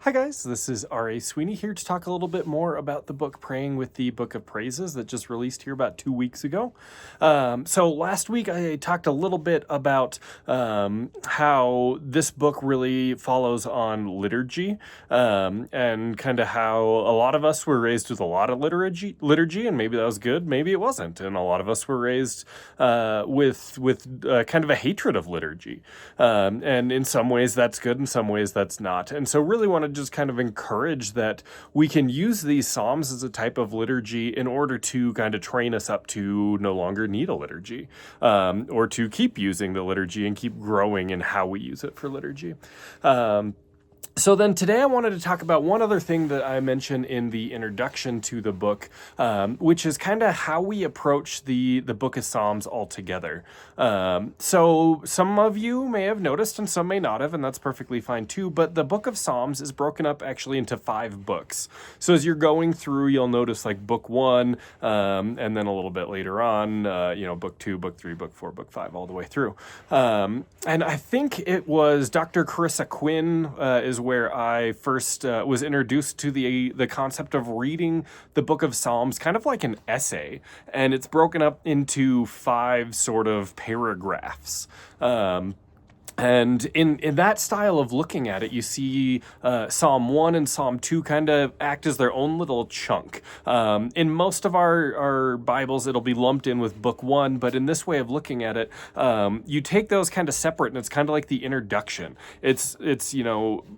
Hi guys, this is R.A. Sweeney here to talk a little bit more about the book Praying with the Book of Praises that just released here about 2 weeks ago. So last week I talked a little bit about how this book really follows on liturgy and kind of how a lot of us were raised with a lot of liturgy, and maybe that was good, maybe it wasn't, and a lot of us were raised with kind of a hatred of liturgy, and in some ways that's good, in some ways that's not, and so really want to just kind of encourage that we can use these psalms as a type of liturgy in order to kind of train us up to no longer need a liturgy, or to keep using the liturgy and keep growing in how we use it for liturgy. So then today I wanted to talk about one other thing that I mentioned in the introduction to the book, which is kind of how we approach the book of Psalms altogether. So some of you may have noticed and some may not have, and that's perfectly fine too, but the book of Psalms is broken up actually into 5 books. So as you're going through, you'll notice like book 1, and then a little bit later on, book 2, book 3, book 4, book 5, all the way through. And I think it was Dr. Carissa Quinn is where I first was introduced to the concept of reading the book of Psalms kind of like an essay, and it's broken up into 5 sort of paragraphs. And in that style of looking at it, you see Psalm 1 and Psalm 2 kind of act as their own little chunk. In most of our Bibles, it'll be lumped in with book 1, but in this way of looking at it, you take those kind of separate, and it's kind of like the introduction. It's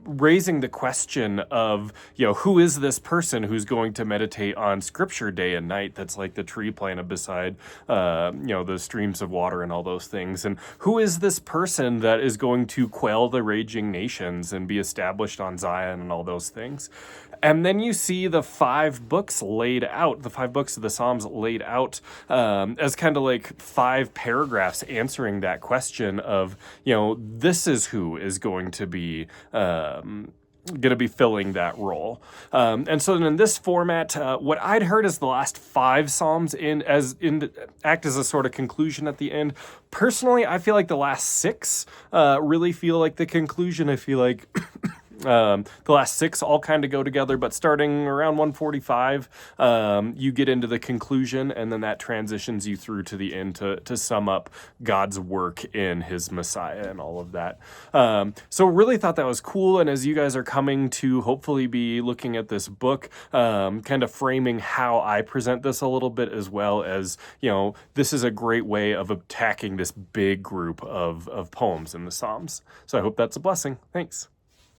raising the question of, who is this person who's going to meditate on Scripture day and night that's like the tree planted beside, the streams of water and all those things. And who is this person that is going to quell the raging nations and be established on Zion and all those things. And then you see the 5 books laid out, the 5 books of the Psalms laid out as kind of like 5 paragraphs answering that question of, this is who is going to be filling that role. And so in this format, what I'd heard is the last 5 Psalms act as a sort of conclusion at the end. Personally, I feel like the last 6 really feel like the conclusion. I feel like the last 6 all kind of go together, but starting around 145, you get into the conclusion, and then that transitions you through to the end to sum up God's work in his Messiah and all of that. So really thought that was cool, and as you guys are coming to hopefully be looking at this book, kind of framing how I present this a little bit, as well as, this is a great way of attacking this big group of poems in the Psalms. So I hope that's a blessing. Thanks.